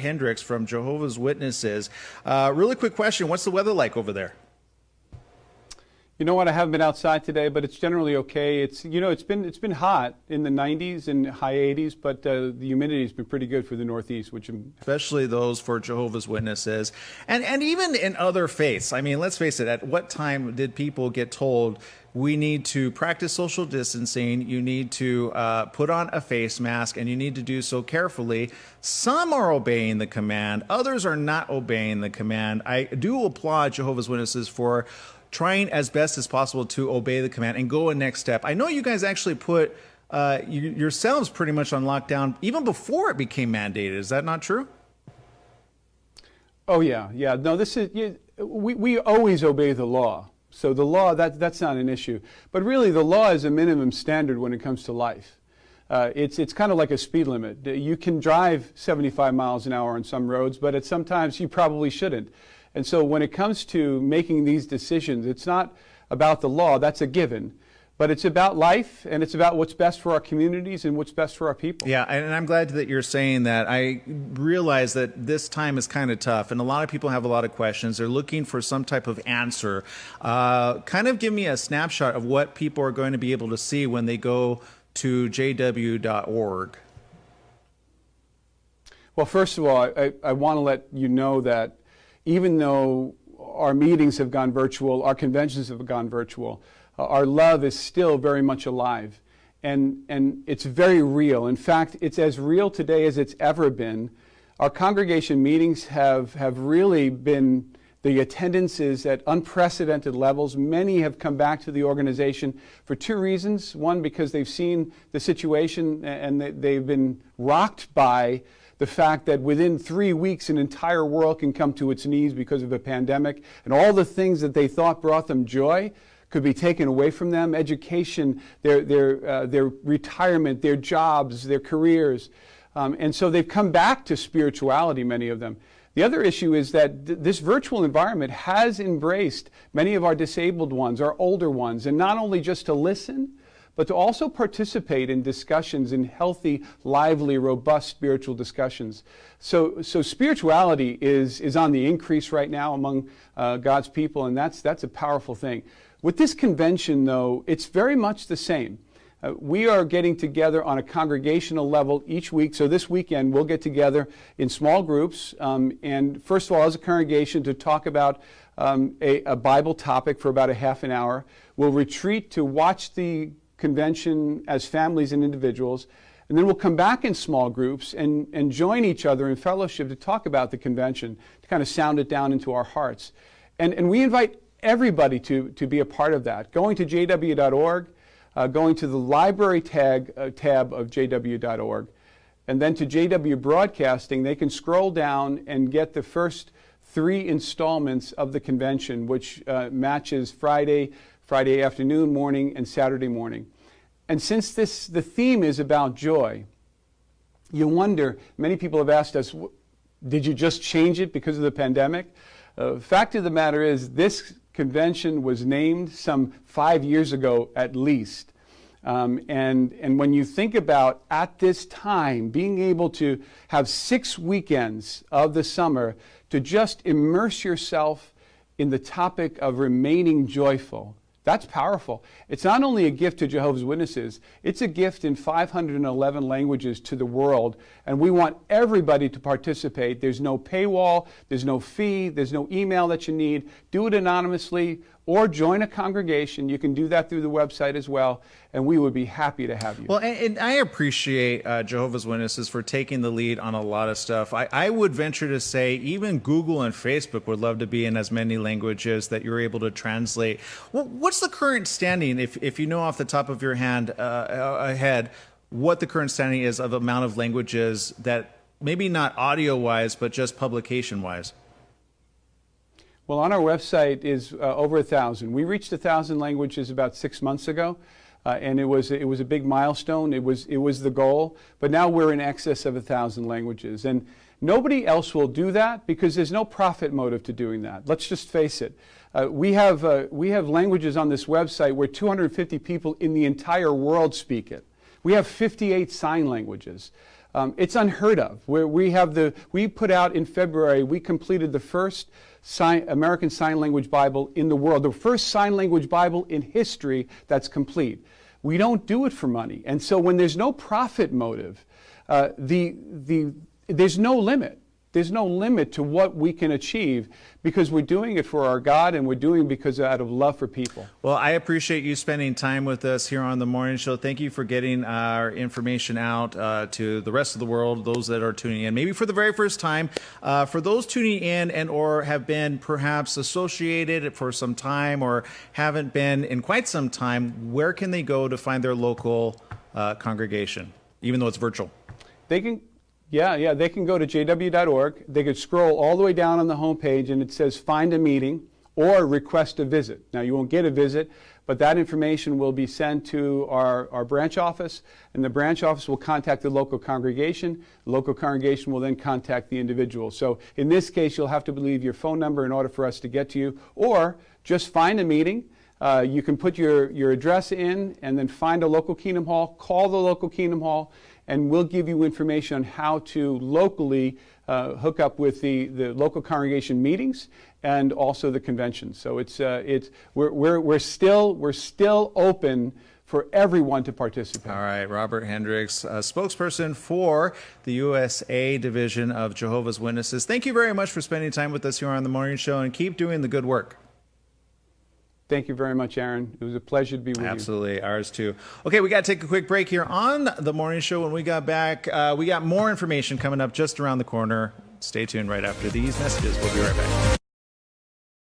Hendricks from Jehovah's Witnesses. Really quick question. What's the weather like over there? You know what? I haven't been outside today, but it's generally okay. It's it's been hot in the 90s and high 80s, but the humidity has been pretty good for the Northeast, especially those for Jehovah's Witnesses, and even in other faiths. I mean, let's face it. At what time did people get told we need to practice social distancing? You need to put on a face mask, and you need to do so carefully. Some are obeying the command. Others are not obeying the command. I do applaud Jehovah's Witnesses for trying as best as possible to obey the command and go a next step. I know you guys actually put yourselves pretty much on lockdown even before it became mandated. Is that not true? Oh, yeah. No, we always obey the law. So the law, that's not an issue. But really, the law is a minimum standard when it comes to life. It's kind of like a speed limit. You can drive 75 miles an hour on some roads, but at some times you probably shouldn't. And so when it comes to making these decisions, it's not about the law, that's a given, but it's about life, and it's about what's best for our communities and what's best for our people. Yeah, and I'm glad that you're saying that. I realize that this time is kind of tough, and a lot of people have a lot of questions. They're looking for some type of answer. Kind of give me a snapshot of what people are going to be able to see when they go to jw.org. Well, first of all, I want to let you know that even though our meetings have gone virtual, our conventions have gone virtual, our love is still very much alive. And it's very real. In fact, it's as real today as it's ever been. Our congregation meetings have really been, the attendance is at unprecedented levels. Many have come back to the organization for two reasons. One, because they've seen the situation and they've been rocked by the fact that within 3 weeks an entire world can come to its knees because of a pandemic, and all the things that they thought brought them joy could be taken away from them: education, their retirement, their jobs, their careers. And so they've come back to spirituality, many of them. The other issue is that this virtual environment has embraced many of our disabled ones, our older ones, and not only just to listen, but to also participate in discussions, in healthy, lively, robust spiritual discussions. So spirituality is on the increase right now among God's people, and that's a powerful thing. With this convention, though, it's very much the same. We are getting together on a congregational level each week. So this weekend, we'll get together in small groups, and first of all, as a congregation, to talk about a Bible topic for about a half an hour. We'll retreat to watch the convention as families and individuals, and then we'll come back in small groups and join each other in fellowship to talk about the convention, to kind of sound it down into our hearts. And we invite everybody to be a part of that. Going to jw.org, going to the library tab of jw.org, and then to JW Broadcasting, they can scroll down and get the first 3 installments of the convention, which matches Friday afternoon, morning, and Saturday morning. And since the theme is about joy, you wonder, many people have asked us, did you just change it because of the pandemic? Fact of the matter is, this convention was named some 5 years ago at least. And when you think about, at this time, being able to have 6 weekends of the summer to just immerse yourself in the topic of remaining joyful, that's powerful. It's not only a gift to Jehovah's Witnesses, it's a gift in 511 languages to the world, and we want everybody to participate. There's no paywall, there's no fee, there's no email that you need. Do it anonymously or join a congregation. You can do that through the website as well, and we would be happy to have you. Well, and I appreciate Jehovah's Witnesses for taking the lead on a lot of stuff. I would venture to say even Google and Facebook would love to be in as many languages that you're able to translate. Well, what's the current standing, if you know off the top of your head, what the current standing is of the amount of languages that maybe not audio-wise, but just publication-wise? Well, on our website is over 1,000. We reached 1,000 languages about 6 months ago, and it was a big milestone. It was the goal, but now we're in excess of 1,000 languages, and nobody else will do that because there's no profit motive to doing that. Let's just face it. We have languages on this website where 250 people in the entire world speak it. We have 58 sign languages. It's unheard of. We put out in February, we completed the first American Sign Language Bible in the world, the first sign language Bible in history that's complete. We don't do it for money. And so when there's no profit motive, there's no limit. There's no limit to what we can achieve because we're doing it for our God and we're doing it because out of love for people. Well, I appreciate you spending time with us here on The Morning Show. Thank you for getting our information out to the rest of the world, those that are tuning in, maybe for the very first time. For those tuning in and or have been perhaps associated for some time or haven't been in quite some time, where can they go to find their local congregation, even though it's virtual? They can they can go to jw.org. They could scroll all the way down on the homepage and it says find a meeting or request a visit. Now you won't get a visit, but that information will be sent to our branch office, and the branch office will contact the local congregation. The local congregation will then contact the individual. So in this case, you'll have to leave your phone number in order for us to get to you, or just find a meeting. You can put your address in and then find a local Kingdom Hall, call the local Kingdom Hall, and we'll give you information on how to locally hook up with the local congregation meetings and also the convention. So we're still open for everyone to participate. All right, Robert Hendricks, spokesperson for the USA Division of Jehovah's Witnesses. Thank you very much for spending time with us here on The Morning Show, and keep doing the good work. Thank you very much, Aaron. It was a pleasure to be with you. Absolutely, ours too. Okay, we got to take a quick break here on The Morning Show. When we got back, we got more information coming up just around the corner. Stay tuned right after these messages. We'll be right back.